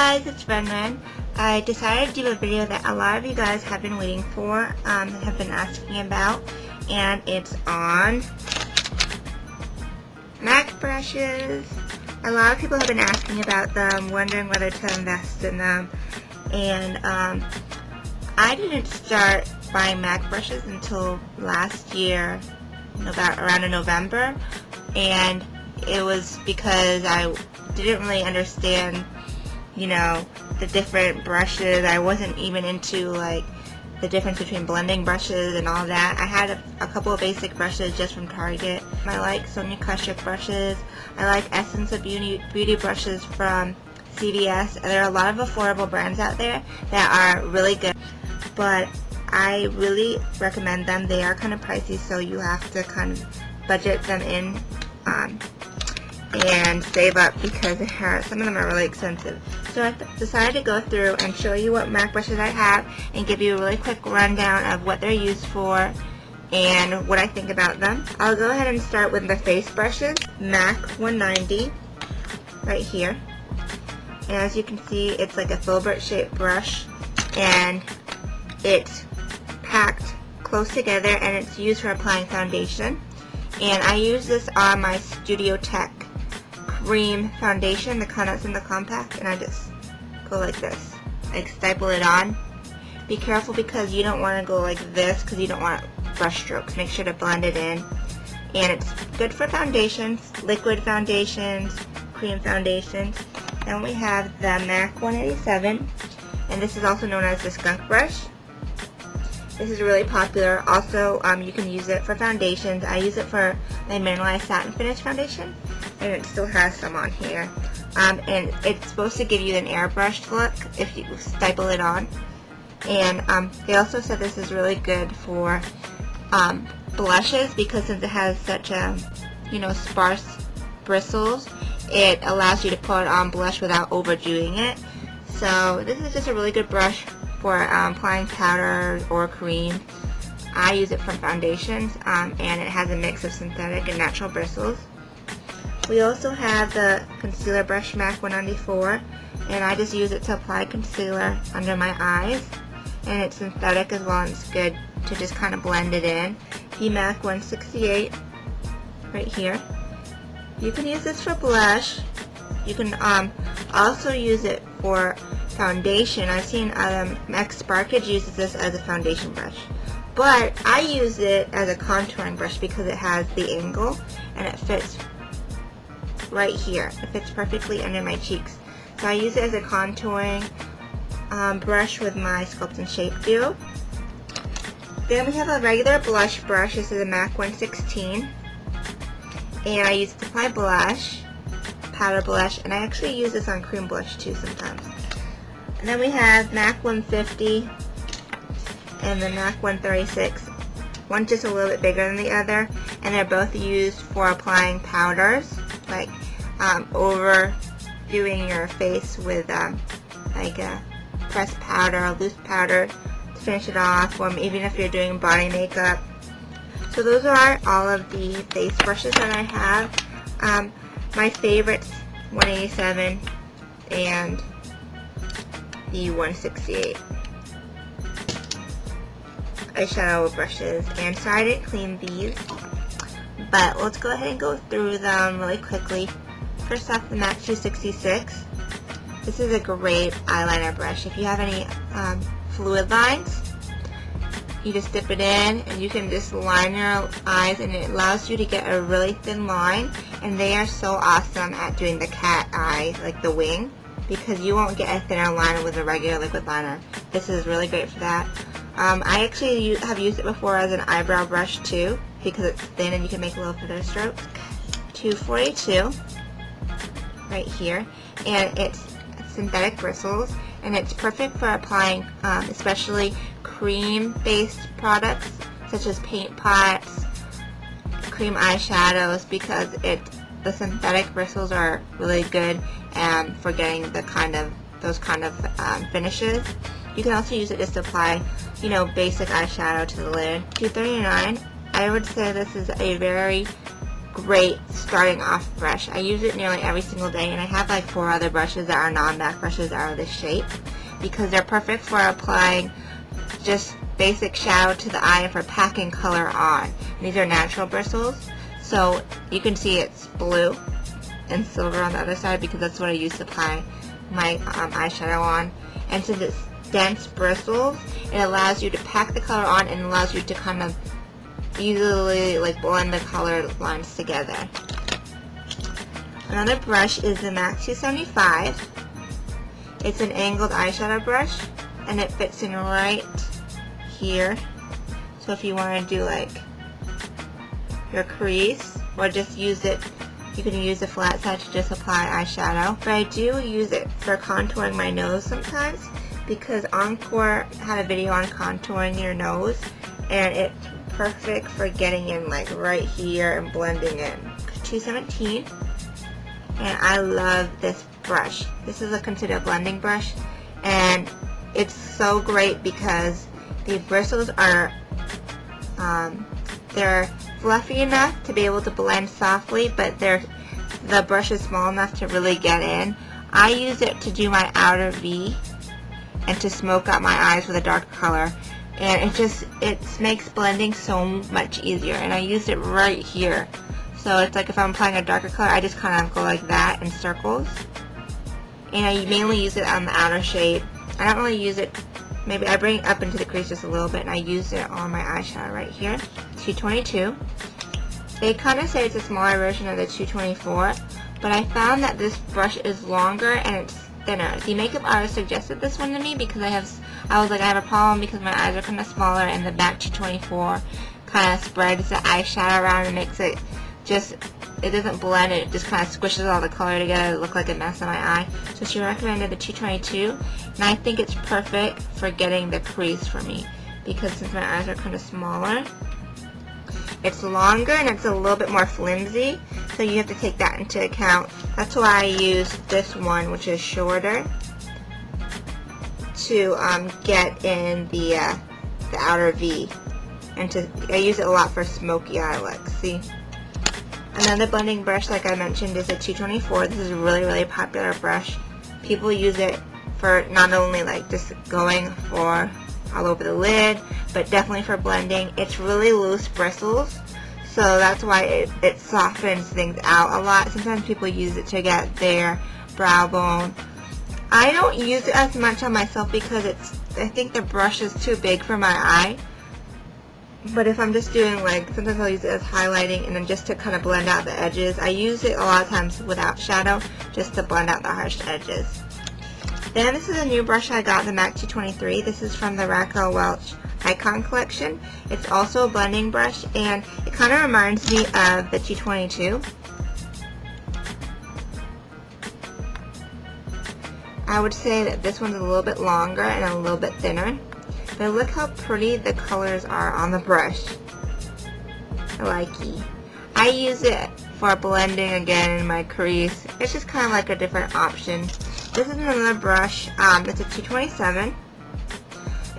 guys, it's Renren. I decided to do a video that a lot of you guys have been waiting for, have been asking about, and it's on MAC brushes. A lot of people have been asking about them, wondering whether to invest in them, and I didn't start buying MAC brushes until last year, around in November, and it was because I didn't really understand, the different brushes. I wasn't even into like the difference between blending brushes and all that. I had a couple of basic brushes just from Target. I like Sonia Kashuk brushes. I like Essence of Beauty brushes from CVS. There are a lot of affordable brands out there that are really good, but I really recommend them. They are kind of pricey, so you have to kind of budget them in and save up because some of them are really expensive. So I decided to go through and show you what MAC brushes I have and give you a really quick rundown of what they're used for and what I think about them. I'll go ahead and start with the face brushes. MAC 190 right here. And as you can see, it's like a filbert shaped brush, and it's packed close together, and it's used for applying foundation. And I use this on my Studio Tech cream foundation, the kind that's in the compact, and I just go like this, like staple it on. Be careful because you don't want to go like this because you don't want brush strokes. Make sure to blend it in. And it's good for foundations, liquid foundations, cream foundations. Then we have the MAC 187, and this is also known as the skunk brush. This is really popular. Also, you can use it for foundations. I use it for my Mineralized Satin Finish foundation, and it still has some on here. And it's supposed to give you an airbrushed look if you staple it on. And they also said this is really good for blushes because since it has such sparse bristles, it allows you to put on blush without overdoing it. So this is just a really good brush for applying powder or cream. I use it from foundations, and it has a mix of synthetic and natural bristles. We also have the concealer brush MAC 194, and I just use it to apply concealer under my eyes, and it's synthetic as well, and it's good to just kind of blend it in. The MAC 168 right here. You can use this for blush. You can also use it for foundation. I've seen Max Sparkage uses this as a foundation brush, but I use it as a contouring brush because it has the angle and it fits right here. It fits perfectly under my cheeks. So I use it as a contouring brush with my Sculpt and Shape Duo. Then we have a regular blush brush. This is a MAC 116, and I use it to apply blush, powder blush, and I actually use this on cream blush too sometimes. And then we have MAC 150 and the MAC 136. One's just a little bit bigger than the other, and they're both used for applying powders, like overdoing your face with like a pressed powder or loose powder to finish it off, or even if you're doing body makeup. So those are all of the face brushes that I have. My favorites, 187 and the 168 eyeshadow brushes. And sorry I didn't clean these, but let's go ahead and go through them really quickly. First off, the MAC 266. This is a great eyeliner brush. If you have any fluid lines, you just dip it in and you can just line your eyes, and it allows you to get a really thin line, and they are so awesome at doing the cat eye, like the wing, because you won't get a thinner line with a regular liquid liner. This is really great for that. I actually have used it before as an eyebrow brush too, because it's thin and you can make little feather strokes. 242 right here, and it's synthetic bristles, and it's perfect for applying especially cream based products such as paint pots, cream eyeshadows, because the synthetic bristles are really good for getting those kind of finishes. You can also use it just to apply basic eyeshadow to the lid. 239, I would say this is a very great starting off brush. I use it nearly every single day, and I have like 4 other brushes that are non-MAC brushes that are this shape because they're perfect for applying just basic shadow to the eye and for packing color on. And these are natural bristles, so you can see it's blue and silver on the other side because that's what I use to apply my eyeshadow on. And since it's dense bristles, it allows you to pack the color on and allows you to kind of easily like blend the color lines together. Another brush is the MAC 275. It's an angled eyeshadow brush and it fits in right here. So if you want to do like your crease or just use it, you can use the flat side to just apply eyeshadow. But I do use it for contouring my nose sometimes because Encore had a video on contouring your nose and it's perfect for getting in like right here and blending in. 217, and I love this brush. This is considered a blending brush, and it's so great because the bristles are they're fluffy enough to be able to blend softly, but the brush is small enough to really get in. I use it to do my outer V and to smoke out my eyes with a dark color, and it makes blending so much easier. And I use it right here, so it's like if I'm applying a darker color, I just kind of go like that in circles. And I mainly use it on the outer shade. I don't really use it, maybe I bring it up into the crease just a little bit, and I use it on my eyeshadow right here. 222. They kind of say it's a smaller version of the 224, but I found that this brush is longer and it's thinner. The makeup artist suggested this one to me because I was like, I have a problem because my eyes are kind of smaller and the MAC 224 kind of spreads the eyeshadow around and makes it it doesn't blend, it just kind of squishes all the color together to look like a mess on my eye. So she recommended the 222, and I think it's perfect for getting the crease for me because since my eyes are kind of smaller, it's longer and it's a little bit more flimsy, so you have to take that into account. That's why I use this one, which is shorter, to get in the outer V, and I use it a lot for smoky eye look. See, another blending brush, like I mentioned, is a 224. This is a really, really popular brush. People use it for not only like just going for all over the lid, but definitely for blending. It's really loose bristles, so that's why it softens things out a lot. Sometimes people use it to get their brow bone. I don't use it as much on myself because I think the brush is too big for my eye. But if I'm just doing like, sometimes I'll use it as highlighting and then just to kind of blend out the edges. I use it a lot of times without shadow just to blend out the harsh edges. Then this is a new brush I got, the MAC 223. This is from the Raquel Welch Icon Collection. It's also a blending brush, and it kind of reminds me of the 222. I would say that this one's a little bit longer and a little bit thinner. But look how pretty the colors are on the brush. Lychee. I use it for blending again in my crease. It's just kind of like a different option. This is another brush. It's a 227.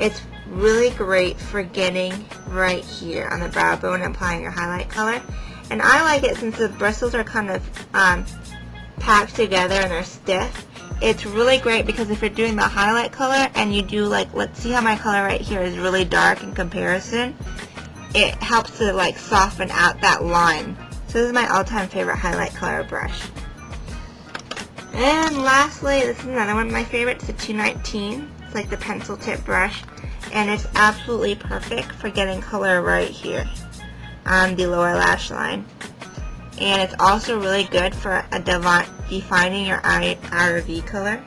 It's really great for getting right here on the brow bone and applying your highlight color. And I like it since the bristles are kind of packed together and they're stiff. It's really great because if you're doing the highlight color and you do like, let's see how my color right here is really dark in comparison, it helps to like soften out that line. So this is my all-time favorite highlight color brush. And lastly, this is another one of my favorites, the 219. It's like the pencil tip brush, and it's absolutely perfect for getting color right here on the lower lash line. And it's also really good for defining your outer V color.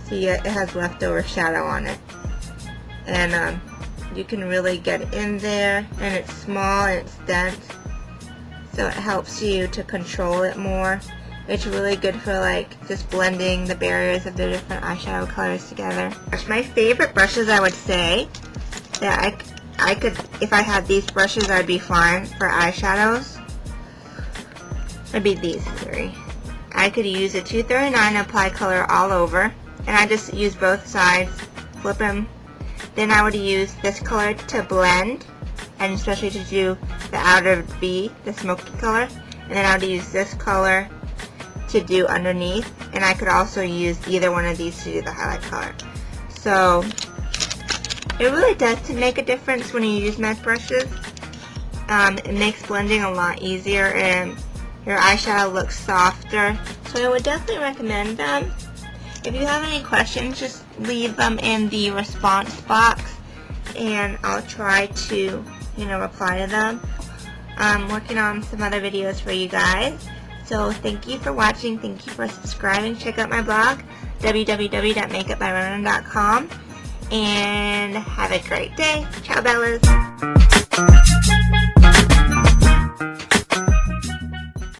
See, it has leftover shadow on it. And you can really get in there, and it's small and it's dense, so it helps you to control it more. It's really good for like just blending the barriers of the different eyeshadow colors together. My favorite brushes, I would say, that I could, if I had these brushes, I'd be fine for eyeshadows. Would be these three. I could use a 239 and apply color all over, and I just use both sides, flip them. Then I would use this color to blend, and especially to do the outer V, the smoky color, and then I would use this color to do underneath, and I could also use either one of these to do the highlight color. So it really does make a difference when you use MAC brushes. It makes blending a lot easier and your eyeshadow looks softer. So I would definitely recommend them. If you have any questions, just leave them in the response box and I'll try to, reply to them. I'm working on some other videos for you guys. So thank you for watching. Thank you for subscribing. Check out my blog, www.makeupbyrona.com. And have a great day. Ciao, Bellas.